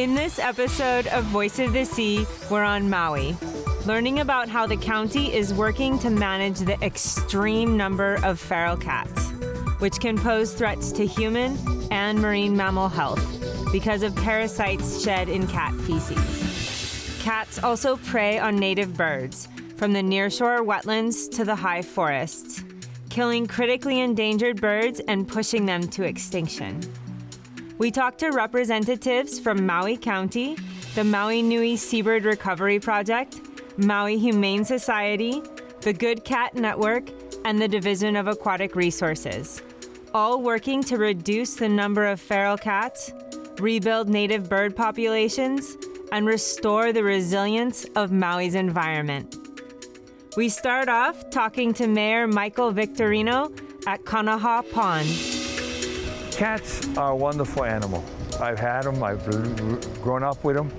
In this episode of Voice of the Sea, we're on Maui, learning about how the county is working to manage the extreme number of feral cats, which can pose threats to human and marine mammal health because of parasites shed in cat feces. Cats also prey on native birds, from the nearshore wetlands to the high forests, killing critically endangered birds and pushing them to extinction. We talked to representatives from Maui County, the Maui Nui Seabird Recovery Project, Maui Humane Society, the Good Cat Network, and the Division of Aquatic Resources, all working to reduce the number of feral cats, rebuild native bird populations, and restore the resilience of Maui's environment. We start off talking to Mayor Michael Victorino at Kanaha Pond. Cats are a wonderful animal. I've had them, I've grown up with them.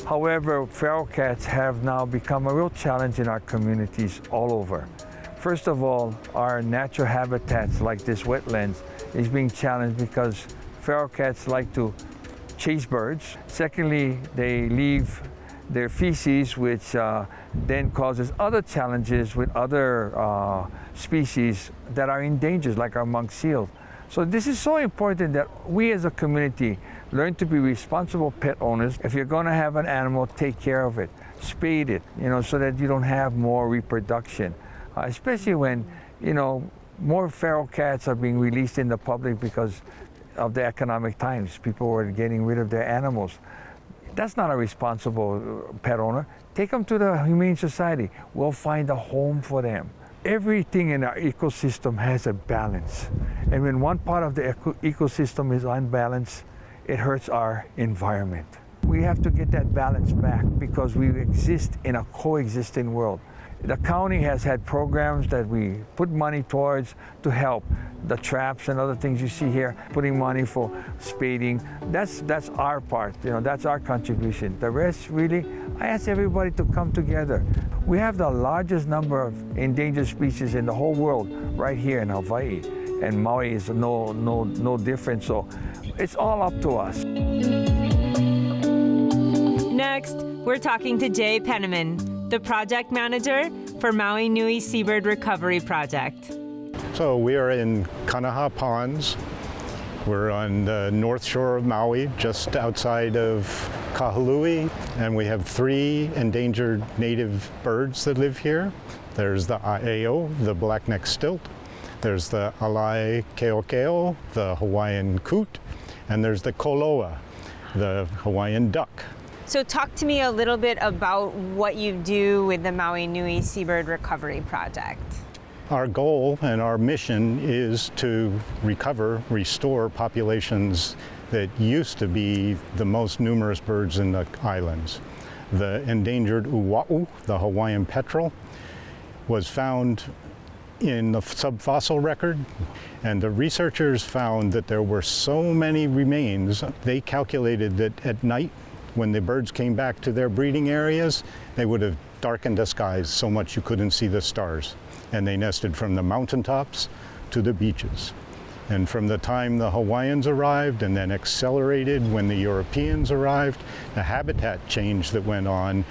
However, feral cats have now become a real challenge in our communities all over. First of all, our natural habitats like this wetlands is being challenged because feral cats like to chase birds. Secondly, they leave their feces, which then causes other challenges with other species that are endangered, like our monk seals. So this is so important that we as a community learn to be responsible pet owners. If you're going to have an animal, take care of it, spade it, so that you don't have more reproduction. Especially when, more feral cats are being released in the public because of the economic times. People were getting rid of their animals. That's not a responsible pet owner. Take them to the Humane Society. We'll find a home for them. Everything in our ecosystem has a balance. And when one part of the ecosystem is unbalanced, it hurts our environment. We have to get that balance back because we exist in a coexisting world. The county has had programs that we put money towards to help. The traps and other things you see here, putting money for spading, that's our part, that's our contribution. The rest, really, I ask everybody to come together. We have the largest number of endangered species in the whole world right here in Hawaii, and Maui is no different, so it's all up to us. Next, we're talking to Jay Penniman, the project manager for Maui Nui Seabird Recovery Project. So we are in Kanaha Ponds. We're on the north shore of Maui, just outside of Kahului, and we have 3 endangered native birds that live here. There's the aʻoaʻoina, the black-necked stilt. There's the alai keokeo, the Hawaiian coot, and there's the koloa, the Hawaiian duck. So talk to me a little bit about what you do with the Maui Nui Seabird Recovery Project. Our goal and our mission is to restore populations that used to be the most numerous birds in the islands. The endangered uʻaʻu, the Hawaiian petrel, was found in the subfossil record, and the researchers found that there were so many remains, they calculated that at night, when the birds came back to their breeding areas, they would have darkened the skies so much you couldn't see the stars. And they nested from the mountaintops to the beaches. And from the time the Hawaiians arrived and then accelerated when the Europeans arrived, the habitat change that went on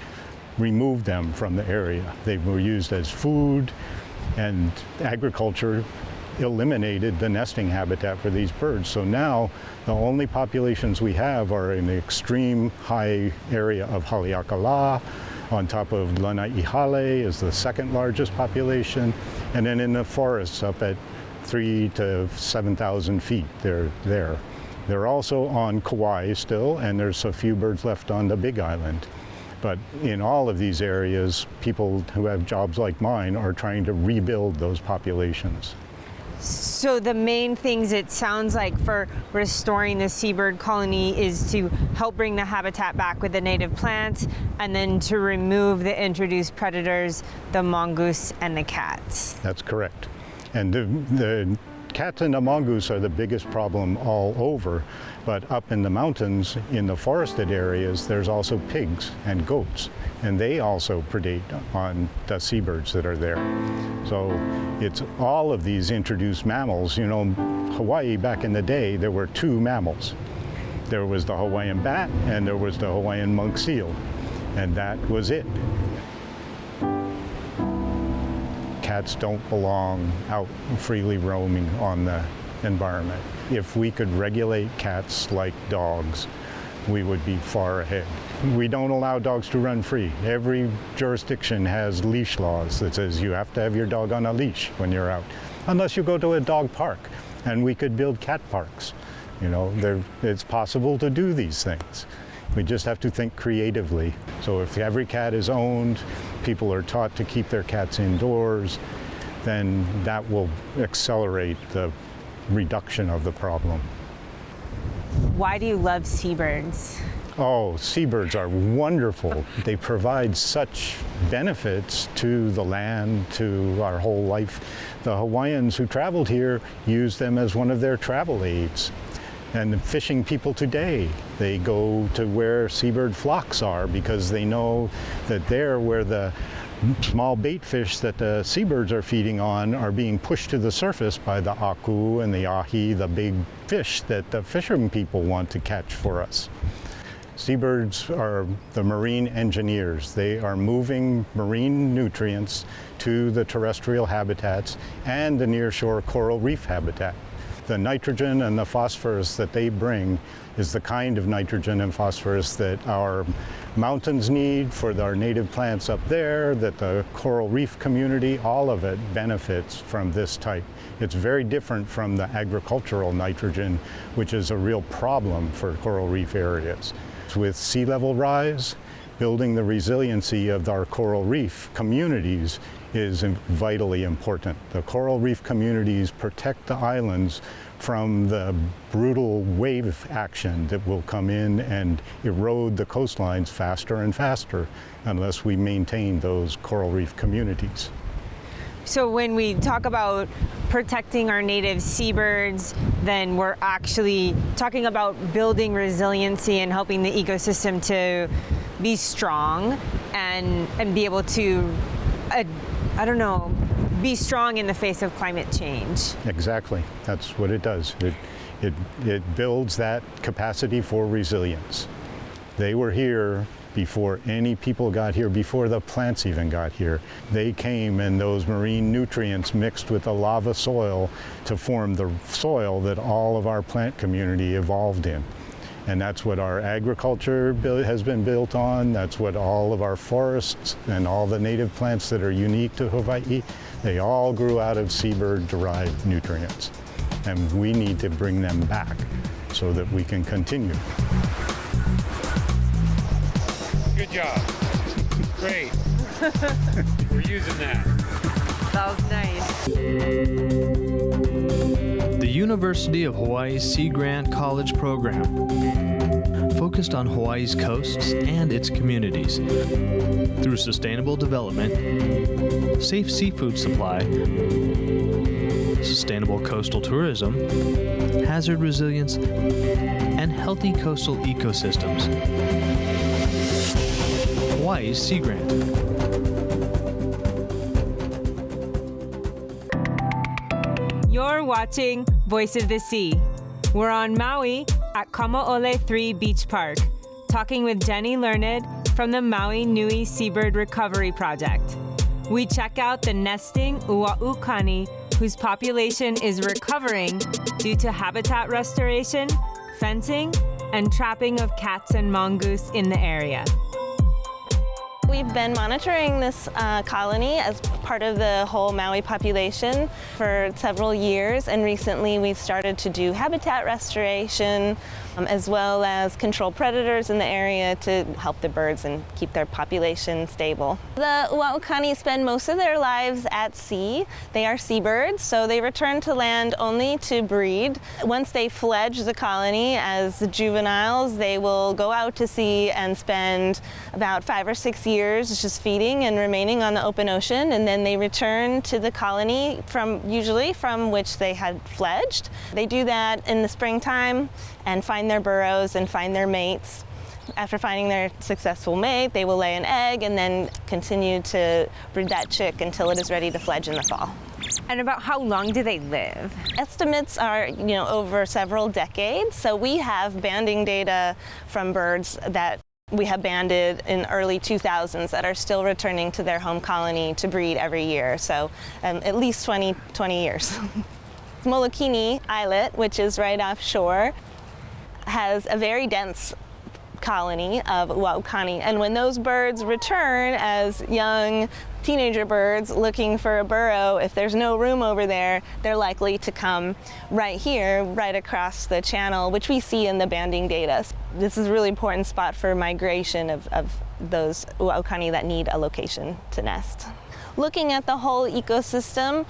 removed them from the area. They were used as food, and agriculture eliminated the nesting habitat for these birds. So now the only populations we have are in the extreme high area of Haleakala. On top of Lanai is the second largest population, and then in the forests up at 3,000 to 7,000 feet, they're there. They're also on Kauai still, and there's a few birds left on the Big Island. But in all of these areas, people who have jobs like mine are trying to rebuild those populations. So the main things it sounds like for restoring the seabird colony is to help bring the habitat back with the native plants, and then to remove the introduced predators, the mongoose and the cats. That's correct. And the cats and the mongoose are the biggest problem all over, but up in the mountains, in the forested areas, there's also pigs and goats, and they also predate on the seabirds that are there. So it's all of these introduced mammals. Hawaii back in the day, there were 2 mammals. There was the Hawaiian bat and there was the Hawaiian monk seal, and that was it. Cats don't belong out freely roaming on the environment. If we could regulate cats like dogs, we would be far ahead. We don't allow dogs to run free. Every jurisdiction has leash laws that says you have to have your dog on a leash when you're out, unless you go to a dog park, and we could build cat parks. You know, it's possible to do these things. We just have to think creatively. So if every cat is owned, people are taught to keep their cats indoors, then that will accelerate the reduction of the problem. Why do you love seabirds? Oh, seabirds are wonderful. They provide such benefits to the land, to our whole life. The Hawaiians who traveled here used them as one of their travel aids. And the fishing people today, they go to where seabird flocks are because they know that there where the small bait fish that the seabirds are feeding on are being pushed to the surface by the aku and the ahi, the big fish that the fishermen people want to catch for us. Seabirds are the marine engineers. They are moving marine nutrients to the terrestrial habitats and the nearshore coral reef habitat. The nitrogen and the phosphorus that they bring is the kind of nitrogen and phosphorus that our mountains need for our native plants up there, that the coral reef community, all of it benefits from this type. It's very different from the agricultural nitrogen, which is a real problem for coral reef areas. With sea level rise, building the resiliency of our coral reef communities is vitally important. The coral reef communities protect the islands from the brutal wave action that will come in and erode the coastlines faster and faster unless we maintain those coral reef communities. So when we talk about protecting our native seabirds, then we're actually talking about building resiliency and helping the ecosystem to be strong and be able to, be strong in the face of climate change. Exactly, that's what it does. It builds that capacity for resilience. They were here before any people got here, before the plants even got here. They came and those marine nutrients mixed with the lava soil to form the soil that all of our plant community evolved in. And that's what our agriculture has been built on. That's what all of our forests and all the native plants that are unique to Hawaii, they all grew out of seabird-derived nutrients. And we need to bring them back so that we can continue. Good job. Great. We're using that. That was nice. The University of Hawaii's Sea Grant College program focused on Hawaii's coasts and its communities through sustainable development, safe seafood supply, sustainable coastal tourism, hazard resilience, and healthy coastal ecosystems. Hawaii's Sea Grant. You're watching Voice of the Sea. We're on Maui at Kamaʻole 3 Beach Park, talking with Jenny Learned from the Maui Nui Seabird Recovery Project. We check out the nesting uʻaʻoʻina, whose population is recovering due to habitat restoration, fencing, and trapping of cats and mongoose in the area. We've been monitoring this colony as part of the whole Maui population for several years, and recently we've started to do habitat restoration as well as control predators in the area to help the birds and keep their population stable. The uʻaʻoʻina spend most of their lives at sea. They are seabirds, so they return to land only to breed. Once they fledge the colony as juveniles, they will go out to sea and spend about 5 or 6 years just feeding and remaining on the open ocean, and then they return to the colony usually from which they had fledged. They do that in the springtime and find their burrows and find their mates. After finding their successful mate, they will lay an egg and then continue to breed that chick until it is ready to fledge in the fall. And about how long do they live? Estimates are, over several decades. So we have banding data from birds that we have banded in early 2000s that are still returning to their home colony to breed every year. So at least 20 years. Molokini Islet, which is right offshore, has a very dense colony of aʻoaʻoina, and when those birds return as young teenager birds looking for a burrow, if there's no room over there, they're likely to come right here, right across the channel, which we see in the banding data. This is a really important spot for migration of those aʻoaʻoina that need a location to nest. Looking at the whole ecosystem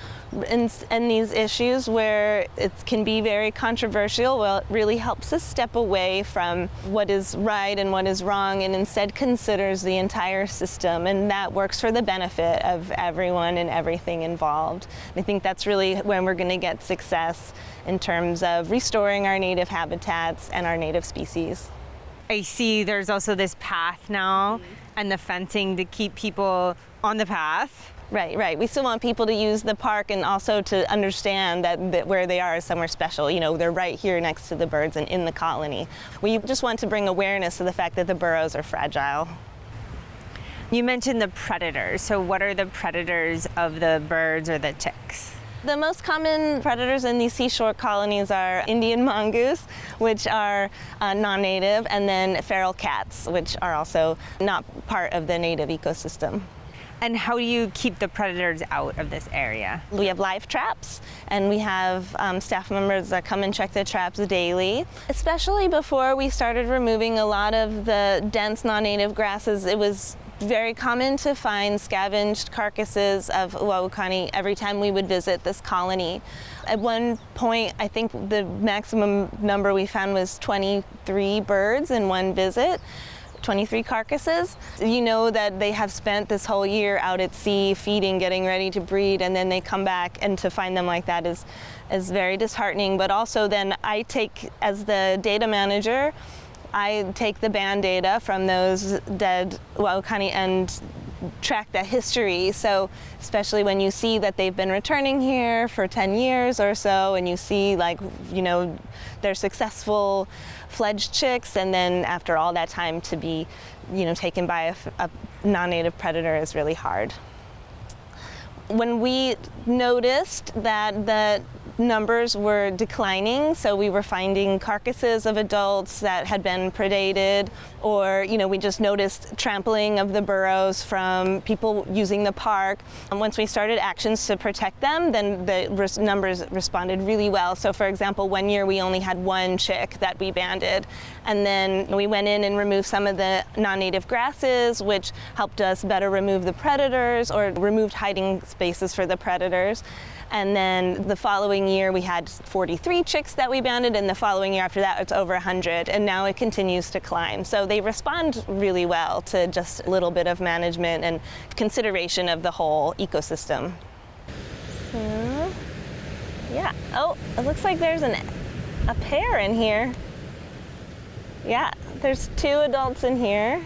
and these issues where it can be very controversial, well, it really helps us step away from what is right and what is wrong and instead considers the entire system, and that works for the benefit of everyone and everything involved. I think that's really when we're going to get success in terms of restoring our native habitats and our native species. I see there's also this path now and the fencing to keep people on the path. Right. We still want people to use the park and also to understand that where they are is somewhere special. They're right here next to the birds and in the colony. We just want to bring awareness to the fact that the burrows are fragile. You mentioned the predators. So what are the predators of the birds or the chicks? The most common predators in these seashore colonies are Indian mongoose, which are non-native, and then feral cats, which are also not part of the native ecosystem. And how do you keep the predators out of this area? We have live traps, and we have staff members that come and check the traps daily. Especially before we started removing a lot of the dense non-native grasses, it was very common to find scavenged carcasses of aʻoaʻoina every time we would visit this colony. At one point, I think the maximum number we found was 23 birds in one visit. 23 carcasses. You know that they have spent this whole year out at sea feeding, getting ready to breed, and then they come back, and to find them like that is very disheartening. But also then I take, as the data manager, I take the band data from those dead aʻoaʻoina and track the history. So especially when you see that they've been returning here for 10 years or so, and you see they're successful fledged chicks, and then after all that time to be taken by a non-native predator is really hard. When we noticed that the numbers were declining, so we were finding carcasses of adults that had been predated, or we just noticed trampling of the burrows from people using the park. Once we started actions to protect them, then the numbers responded really well. So for example, one year we only had one chick that we banded, and then we went in and removed some of the non-native grasses, which helped us better remove the predators or removed hiding spaces for the predators. And then the following year we had 43 chicks that we banded, and the following year after that it's over 100, and now it continues to climb. So they respond really well to just a little bit of management and consideration of the whole ecosystem. So, yeah. Oh, it looks like there's a pair in here. Yeah, there's 2 adults in here.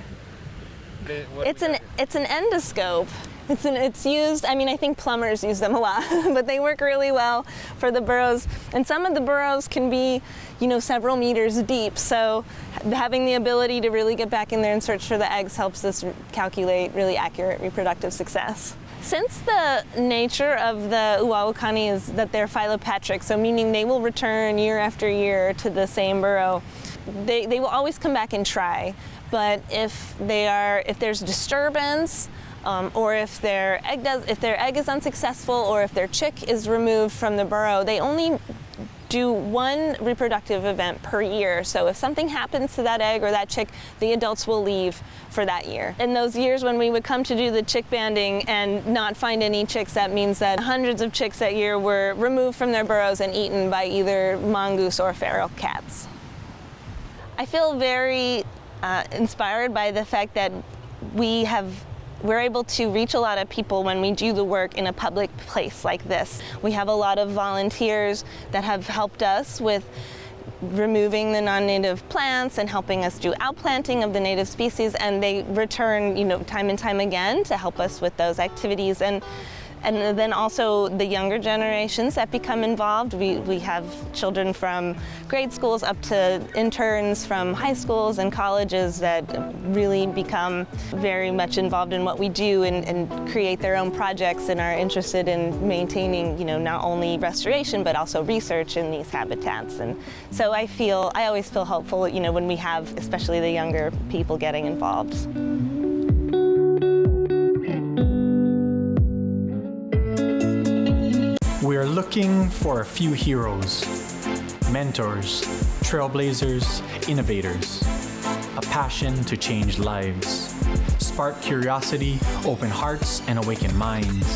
It's an endoscope. It's used, I think plumbers use them a lot, but they work really well for the burrows. And some of the burrows can be, several meters deep. So having the ability to really get back in there and search for the eggs helps us calculate really accurate reproductive success. Since the nature of the aʻoaʻoina is that they're philopatric, so meaning they will return year after year to the same burrow, they will always come back and try. But if there's disturbance, or if their egg is unsuccessful, or if their chick is removed from the burrow, they only do one reproductive event per year. So if something happens to that egg or that chick, the adults will leave for that year. In those years when we would come to do the chick banding and not find any chicks, that means that hundreds of chicks that year were removed from their burrows and eaten by either mongoose or feral cats. I feel very inspired by the fact that we're able to reach a lot of people when we do the work in a public place like this. We have a lot of volunteers that have helped us with removing the non-native plants and helping us do outplanting of the native species, and they return, time and time again to help us with those activities. And And then also the younger generations that become involved. We have children from grade schools up to interns from high schools and colleges that really become very much involved in what we do and create their own projects and are interested in maintaining, not only restoration but also research in these habitats. And so I always feel hopeful, when we have especially the younger people getting involved. We are looking for a few heroes, mentors, trailblazers, innovators, a passion to change lives, spark curiosity, open hearts, and awaken minds,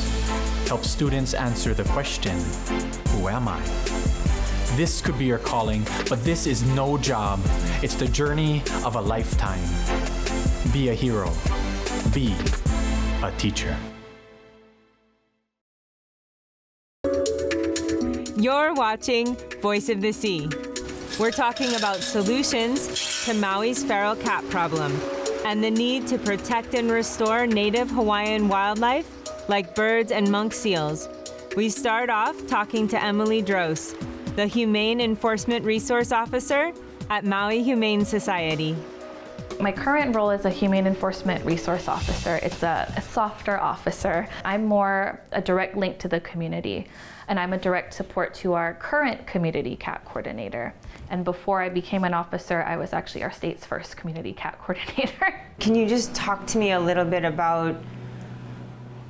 help students answer the question, who am I? This could be your calling, but this is no job. It's the journey of a lifetime. Be a hero. Be a teacher. You're watching Voice of the Sea. We're talking about solutions to Maui's feral cat problem and the need to protect and restore native Hawaiian wildlife like birds and monk seals. We start off talking to Emily Dross, the Humane Enforcement Resource Officer at Maui Humane Society. My current role is a Humane Enforcement Resource Officer. It's a softer officer. I'm more a direct link to the community, and I'm a direct support to our current community cat coordinator. And before I became an officer, I was actually our state's first community cat coordinator. Can you just talk to me a little bit about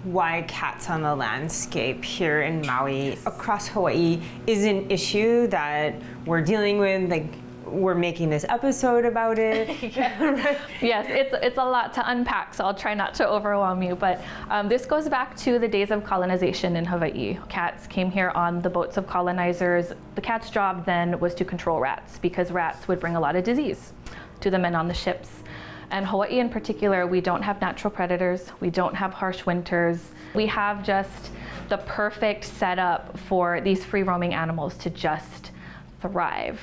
why cats on the landscape here in Maui, across Hawaii, is an issue that we're dealing with? Like, we're making this episode about it. Yes, it's a lot to unpack, so I'll try not to overwhelm you. But this goes back to the days of colonization in Hawaii. Cats came here on the boats of colonizers. The cat's job then was to control rats, because rats would bring a lot of disease to the men on the ships. And Hawaii in particular, we don't have natural predators. We don't have harsh winters. We have just the perfect setup for these free-roaming animals to just thrive.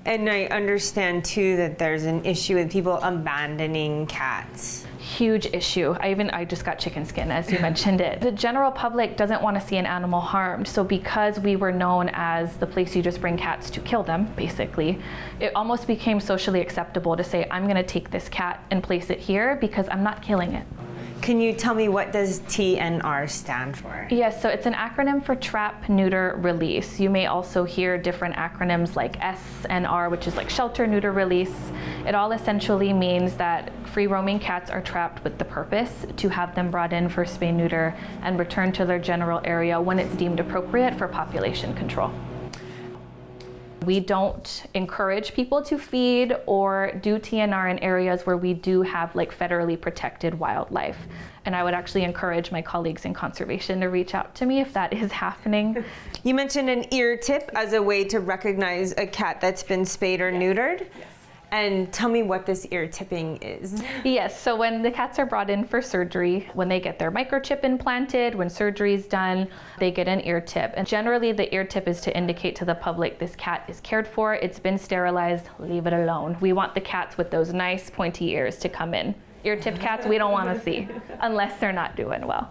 And I understand too that there's an issue with people abandoning cats. Huge issue. I just got chicken skin, as you mentioned it. The general public doesn't want to see an animal harmed, so because we were known as the place you just bring cats to kill them, basically, it almost became socially acceptable to say, I'm going to take this cat and place it here because I'm not killing it. Can you tell me, what does TNR stand for? Yes, so it's an acronym for trap, neuter, release. You may also hear different acronyms like SNR, which is like shelter, neuter, release. It all essentially means that free-roaming cats are trapped with the purpose to have them brought in for spay, neuter, and returned to their general area when it's deemed appropriate for population control. We don't encourage people to feed or do TNR in areas where we do have like federally protected wildlife. And I would actually encourage my colleagues in conservation to reach out to me if that is happening. You mentioned an ear tip as a way to recognize a cat that's been spayed or neutered. Yes. And tell me what this ear tipping is. Yes, so when the cats are brought in for surgery, when they get their microchip implanted, when surgery is done, they get an ear tip. And generally the ear tip is to indicate to the public this cat is cared for, it's been sterilized, leave it alone. We want the cats with those nice pointy ears to come in. Ear-tipped cats we don't want to see unless they're not doing well.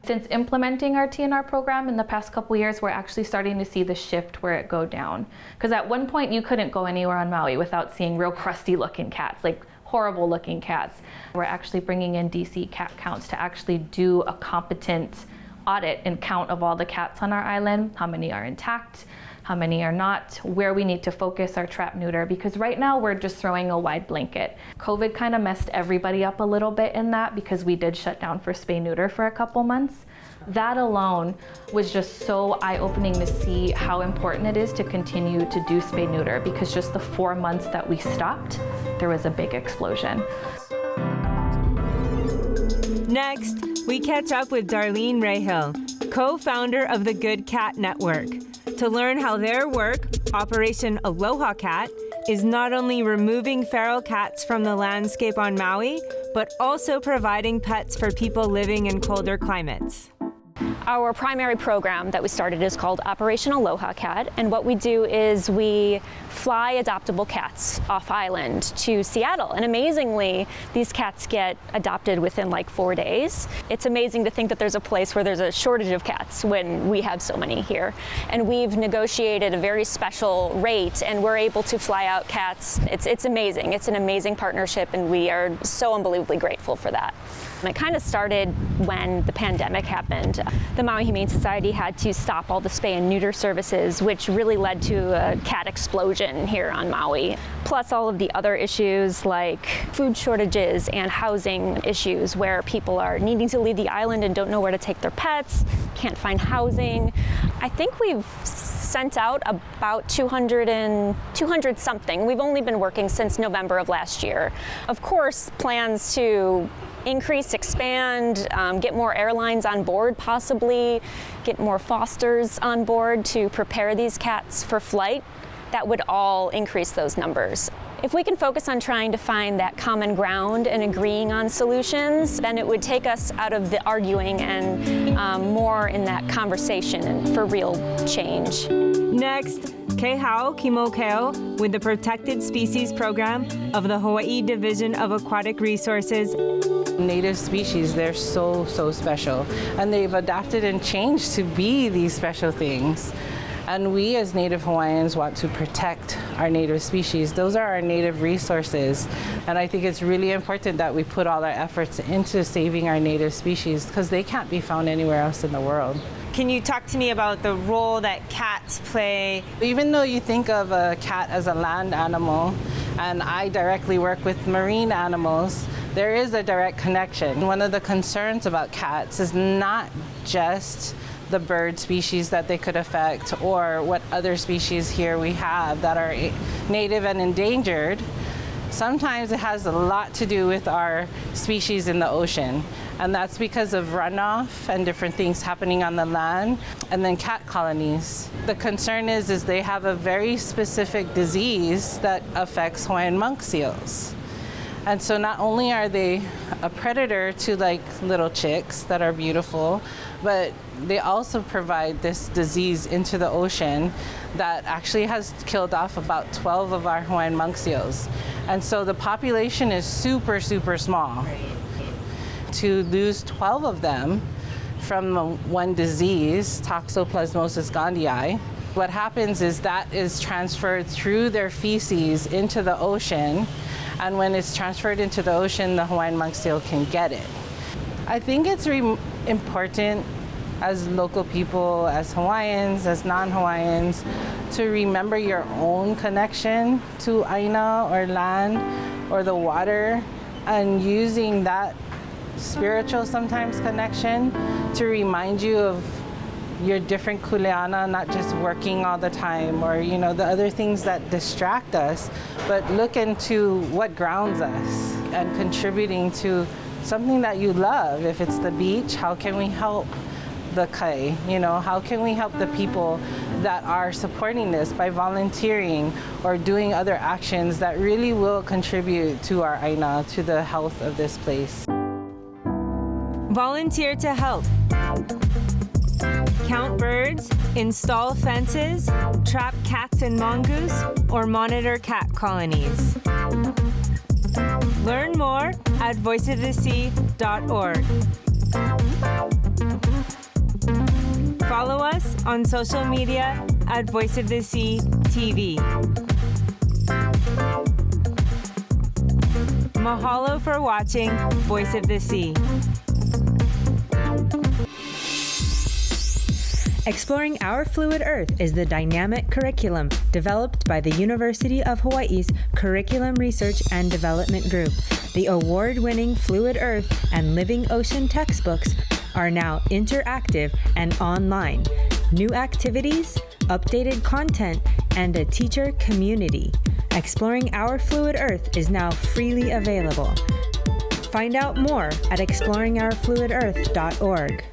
Since implementing our TNR program in the past couple years, we're actually starting to see the shift where it go down. Because at one point you couldn't go anywhere on Maui without seeing real crusty looking cats, like horrible looking cats. We're actually bringing in DC cat counts to actually do a competent audit and count of all the cats on our island, how many are intact, how many are not, where we need to focus our trap neuter, because right now we're just throwing a wide blanket. COVID kind of messed everybody up a little bit in that because we did shut down for spay neuter for a couple months. That alone was just so eye-opening to see how important it is to continue to do spay neuter, because just the 4 months that we stopped, there was a big explosion. Next, we catch up with Darlene Rahill, co-founder of the Good Cat Network, to learn how their work, Operation Aloha Cat, is not only removing feral cats from the landscape on Maui, but also providing pets for people living in colder climates. Our primary program that we started is called Operation Aloha Cat, and what we do is we fly adoptable cats off island to Seattle, and amazingly these cats get adopted within like 4 days. It's amazing to think that there's a place where there's a shortage of cats when we have so many here, and we've negotiated a very special rate and we're able to fly out cats. It's amazing. It's an amazing partnership and we are so unbelievably grateful for that. And it kind of started when the pandemic happened. The Maui Humane Society had to stop all the spay and neuter services, which really led to a cat explosion here on Maui. Plus all of the other issues like food shortages and housing issues where people are needing to leave the island and don't know where to take their pets, can't find housing. I think we've sent out about 200 something. We've only been working since November of last year. Of course, plans to increase, expand, get more airlines on board possibly, get more fosters on board to prepare these cats for flight. That would all increase those numbers. If we can focus on trying to find that common ground and agreeing on solutions, then it would take us out of the arguing and more in that conversation and for real change. Next, Kehau Kimokeo with the Protected Species Program of the Hawaii Division of Aquatic Resources. Native species, they're so special, and they've adapted and changed to be these special things. And we as Native Hawaiians want to protect our native species. Those are our native resources. And I think it's really important that we put all our efforts into saving our native species because they can't be found anywhere else in the world. Can you talk to me about the role that cats play? Even though you think of a cat as a land animal, and I directly work with marine animals, there is a direct connection. One of the concerns about cats is not just the bird species that they could affect or what other species here we have that are native and endangered. Sometimes it has a lot to do with our species in the ocean, and that's because of runoff and different things happening on the land, and then cat colonies. The concern is they have a very specific disease that affects Hawaiian monk seals. And so not only are they a predator to like little chicks that are beautiful, but they also provide this disease into the ocean that actually has killed off about 12 of our Hawaiian monk seals. And so the population is super small. To lose 12 of them from one disease, toxoplasmosis gondii, what happens is that is transferred through their feces into the ocean. And when it's transferred into the ocean, the Hawaiian monk seal can get it. I think it's important as local people, as Hawaiians, as non-Hawaiians, to remember your own connection to aina or land or the water, and using that spiritual sometimes connection to remind you of your different kuleana, not just working all the time or the other things that distract us, but look into what grounds us and contributing to something that you love. If it's the beach, how can we help the kai? How can we help the people that are supporting this by volunteering or doing other actions that really will contribute to our aina, to the health of this place? Volunteer to help. Count birds, install fences, trap cats and mongoose, or monitor cat colonies. Learn more at voiceofthesea.org. Follow us on social media at Voice of the Sea TV. Mahalo for watching Voice of the Sea. Exploring Our Fluid Earth is the dynamic curriculum developed by the University of Hawaii's Curriculum Research and Development Group. The award-winning Fluid Earth and Living Ocean textbooks are now interactive and online. New activities, updated content, and a teacher community. Exploring Our Fluid Earth is now freely available. Find out more at exploringourfluidearth.org.